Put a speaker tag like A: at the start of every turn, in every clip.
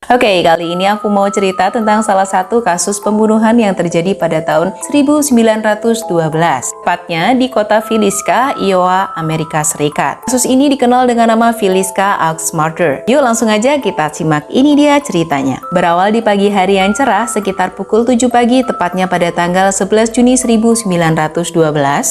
A: Oke, kali ini aku mau cerita tentang salah satu kasus pembunuhan yang terjadi pada tahun 1912, tepatnya di kota Villisca, Iowa, Amerika Serikat. Kasus ini dikenal dengan nama Villisca Axe Murder. Yuk langsung aja kita simak, ini dia ceritanya. Berawal di pagi hari yang cerah sekitar pukul 7 pagi, tepatnya pada tanggal 11 Juni 1912,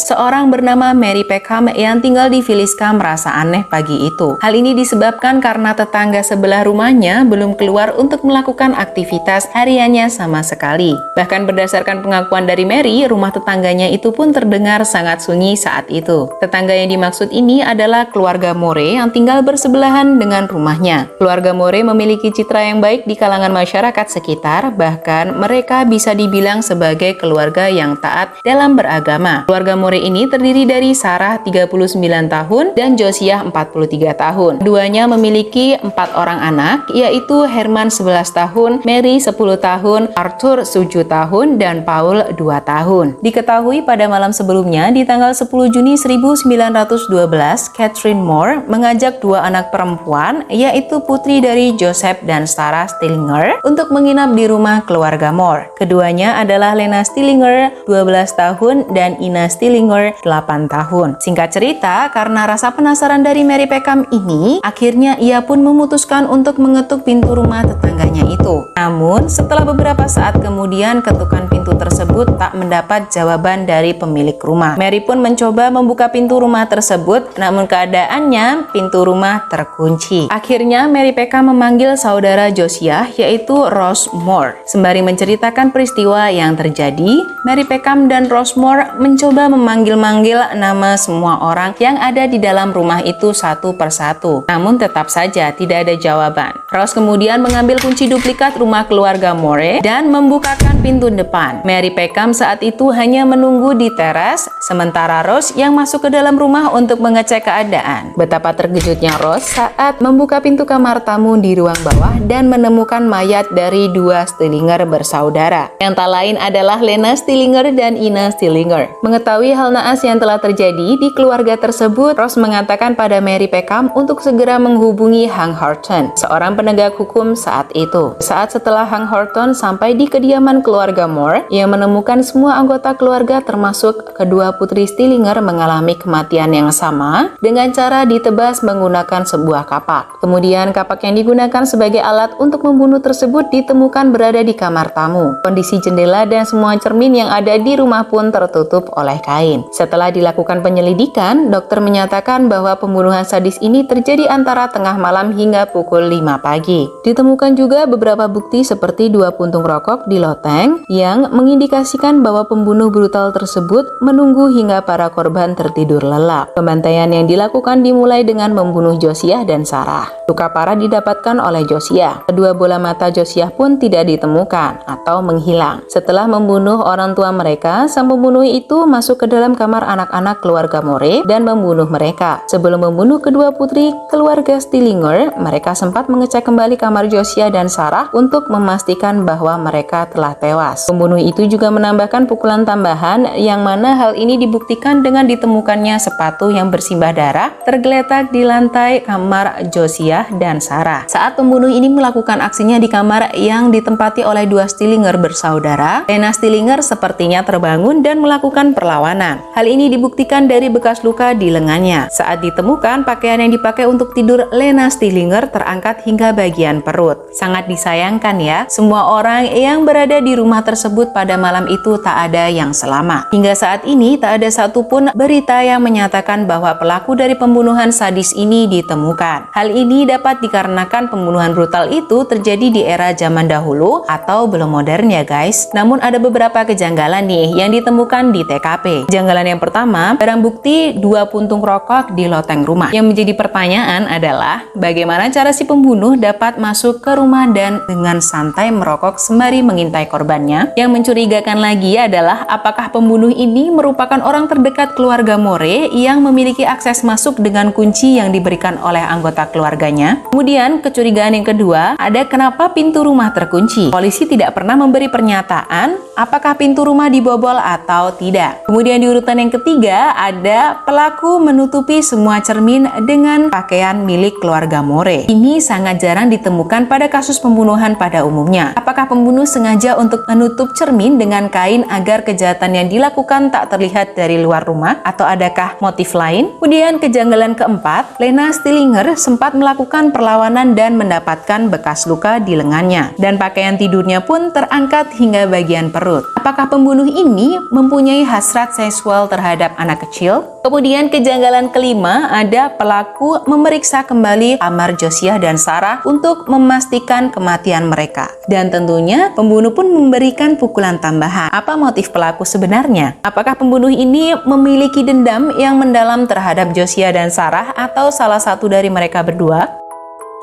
A: seorang bernama Mary Peckham yang tinggal di Villisca merasa aneh pagi itu. Hal ini disebabkan karena tetangga sebelah rumahnya belum keluar untuk melakukan aktivitas hariannya sama sekali. Bahkan berdasarkan pengakuan dari Mary, rumah tetangganya itu pun terdengar sangat sunyi saat itu. Tetangga yang dimaksud ini adalah keluarga Moore yang tinggal bersebelahan dengan rumahnya. Keluarga Moore memiliki citra yang baik di kalangan masyarakat sekitar, bahkan mereka bisa dibilang sebagai keluarga yang taat dalam beragama. Keluarga Moore ini terdiri dari Sarah 39 tahun dan Josiah 43 tahun. Keduanya memiliki 4 orang anak, yaitu Herman 11 tahun, Mary 10 tahun, Arthur 7 tahun, dan Paul 2 tahun. Diketahui pada malam sebelumnya, di tanggal 10 Juni 1912, Catherine Moore mengajak 2 anak perempuan, yaitu putri dari Joseph dan Sarah Stillinger, untuk menginap di rumah keluarga Moore. Keduanya adalah Lena Stillinger, 12 tahun, dan Ina Stillinger, 8 tahun. Singkat cerita, karena rasa penasaran dari Mary Peckham ini, akhirnya ia pun memutuskan untuk mengetuk pintu rumah tetangganya itu. Namun, setelah beberapa saat kemudian ketukan pintu tersebut tak mendapat jawaban dari pemilik rumah. Mary pun mencoba membuka pintu rumah tersebut, namun keadaannya pintu rumah terkunci. Akhirnya, Mary Peckham memanggil saudara Josiah, yaitu Rose Moore. Sembari menceritakan peristiwa yang terjadi, Mary Peckham dan Rose Moore mencoba memanggil-manggil nama semua orang yang ada di dalam rumah itu satu persatu. Namun tetap saja tidak ada jawaban. Rose kemudian mengambil kunci duplikat rumah keluarga Moore dan membukakan pintu depan. Mary Peckham saat itu hanya menunggu di teras, sementara Rose yang masuk ke dalam rumah untuk mengecek keadaan. Betapa terkejutnya Rose saat membuka pintu kamar tamu di ruang bawah dan menemukan mayat dari 2 Stillinger bersaudara, yang tak lain adalah Lena Stillinger dan Ina Stillinger. Mengetahui hal naas yang telah terjadi di keluarga tersebut, Rose mengatakan pada Mary Peckham untuk segera menghubungi Hank Horton, seorang penegak hukum saat itu. Saat setelah Hank Horton sampai di kediaman keluarga Moore, ia menemukan semua anggota keluarga termasuk kedua putri Stillinger mengalami kematian yang sama dengan cara ditebas menggunakan sebuah kapak. Kemudian kapak yang digunakan sebagai alat untuk membunuh tersebut ditemukan berada di kamar tamu. Kondisi jendela dan semua cermin yang ada di rumah pun tertutup oleh kain. Setelah dilakukan penyelidikan, dokter menyatakan bahwa pembunuhan sadis ini terjadi antara tengah malam hingga pukul 5 pagi. Ditemukan juga beberapa bukti seperti 2 puntung rokok di loteng yang mengindikasikan bahwa pembunuh brutal tersebut menunggu hingga para korban tertidur lelap. Pembantaian yang dilakukan dimulai dengan membunuh Josiah dan Sarah. Luka parah didapatkan oleh Josiah. Kedua bola mata Josiah pun tidak ditemukan atau menghilang. Setelah membunuh orang tua mereka, sang pembunuh itu masuk ke dalam kamar anak-anak keluarga Moore dan membunuh mereka. Sebelum membunuh kedua putri keluarga Stillinger, mereka sempat mengecek kembali kamar Josiah dan Sarah untuk memastikan bahwa mereka telah tewas. Pembunuh itu juga menambahkan pukulan tambahan, yang mana hal ini dibuktikan dengan ditemukannya sepatu yang bersimbah darah tergeletak di lantai kamar Josiah dan Sarah. Saat pembunuh ini melakukan aksinya di kamar yang ditempati oleh 2 Stillinger bersaudara, Lena Stillinger sepertinya terbangun dan melakukan perlawanan. Hal ini dibuktikan dari bekas luka di lengannya. Saat ditemukan, pakaian yang dipakai untuk tidur Lena Stillinger terangkat hingga bagian perut. Sangat disayangkan ya, semua orang yang berada di rumah tersebut pada malam itu tak ada yang selamat. Hingga saat ini tak ada satupun berita yang menyatakan bahwa pelaku dari pembunuhan sadis ini ditemukan. Hal ini dapat dikarenakan pembunuhan brutal itu terjadi di era zaman dahulu atau belum modern ya guys. Namun ada beberapa kejanggalan nih yang ditemukan di TKP. Kejanggalan yang pertama, barang bukti 2 puntung rokok di loteng rumah. Yang menjadi pertanyaan adalah bagaimana cara si pembunuh dapat masuk ke rumah dan dengan santai merokok sembari mengintai korbannya. Yang mencurigakan lagi adalah apakah pembunuh ini merupakan orang terdekat keluarga Moore yang memiliki akses masuk dengan kunci yang diberikan oleh anggota keluarganya. Kemudian kecurigaan yang kedua, ada kenapa pintu rumah terkunci. Polisi tidak pernah memberi pernyataan apakah pintu rumah dibobol atau tidak. Kemudian di urutan yang ketiga, ada pelaku menutupi semua cermin dengan pakaian milik keluarga Moore. Ini sangat jarang ditemukan dilakukan pada kasus pembunuhan pada umumnya. Apakah pembunuh sengaja untuk menutup cermin dengan kain agar kejahatan yang dilakukan tak terlihat dari luar rumah? Atau adakah motif lain? Kemudian kejanggalan keempat, Lena Stillinger sempat melakukan perlawanan dan mendapatkan bekas luka di lengannya. Dan pakaian tidurnya pun terangkat hingga bagian perut. Apakah pembunuh ini mempunyai hasrat seksual terhadap anak kecil? Kemudian kejanggalan kelima, ada pelaku memeriksa kembali kamar Josiah dan Sarah untuk memastikan kematian mereka. Dan tentunya pembunuh pun memberikan pukulan tambahan. Apa motif pelaku sebenarnya? Apakah pembunuh ini memiliki dendam yang mendalam terhadap Josiah dan Sarah atau salah satu dari mereka berdua?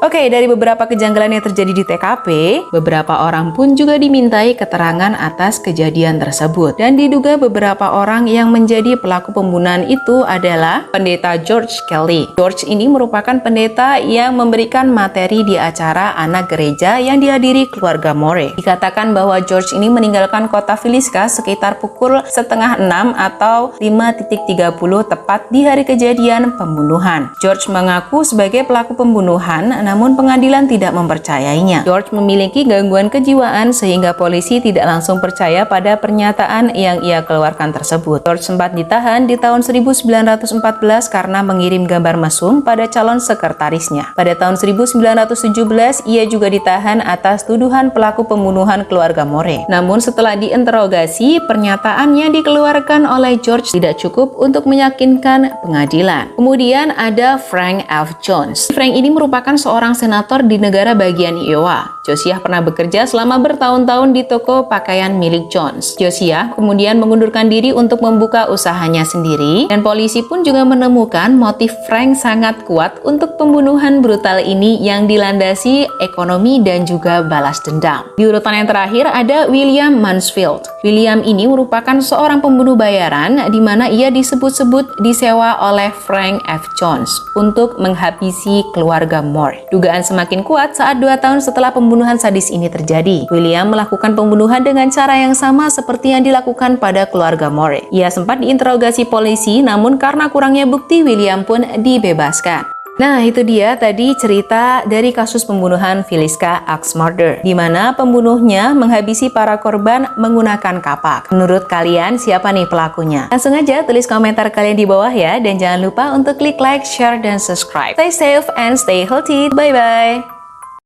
A: Oke, dari beberapa kejanggalan yang terjadi di TKP, beberapa orang pun juga dimintai keterangan atas kejadian tersebut. Dan diduga beberapa orang yang menjadi pelaku pembunuhan itu adalah pendeta George Kelly. George ini merupakan pendeta yang memberikan materi di acara anak gereja yang dihadiri keluarga Moore. Dikatakan bahwa George ini meninggalkan kota Villisca sekitar pukul 5:30 atau 5:30 tepat di hari kejadian pembunuhan. George mengaku sebagai pelaku pembunuhan, namun pengadilan tidak mempercayainya. George memiliki gangguan kejiwaan sehingga polisi tidak langsung percaya pada pernyataan yang ia keluarkan tersebut. George sempat ditahan di tahun 1914 karena mengirim gambar mesum pada calon sekretarisnya. Pada tahun 1917, ia juga ditahan atas tuduhan pelaku pembunuhan keluarga Moore. Namun setelah diinterogasi, pernyataan yang dikeluarkan oleh George tidak cukup untuk meyakinkan pengadilan. Kemudian ada Frank F. Jones. Frank ini merupakan seorang senator di negara bagian Iowa. Josiah pernah bekerja selama bertahun-tahun di toko pakaian milik Jones. Josiah kemudian mengundurkan diri untuk membuka usahanya sendiri, dan polisi pun juga menemukan motif Frank sangat kuat untuk pembunuhan brutal ini yang dilandasi ekonomi dan juga balas dendam. Di urutan yang terakhir ada William Mansfield. William ini merupakan seorang pembunuh bayaran di mana ia disebut-sebut disewa oleh Frank F. Jones untuk menghabisi keluarga Moore. Dugaan semakin kuat saat 2 tahun setelah pembunuhan sadis ini terjadi. William melakukan pembunuhan dengan cara yang sama seperti yang dilakukan pada keluarga Moore. Ia sempat diinterogasi polisi, namun karena kurangnya bukti, William pun dibebaskan. Nah, itu dia tadi cerita dari kasus pembunuhan Villisca Axe Murder, di mana pembunuhnya menghabisi para korban menggunakan kapak. Menurut kalian, siapa nih pelakunya? Langsung aja tulis komentar kalian di bawah ya, dan jangan lupa untuk klik like, share, dan subscribe. Stay safe and stay healthy. Bye-bye!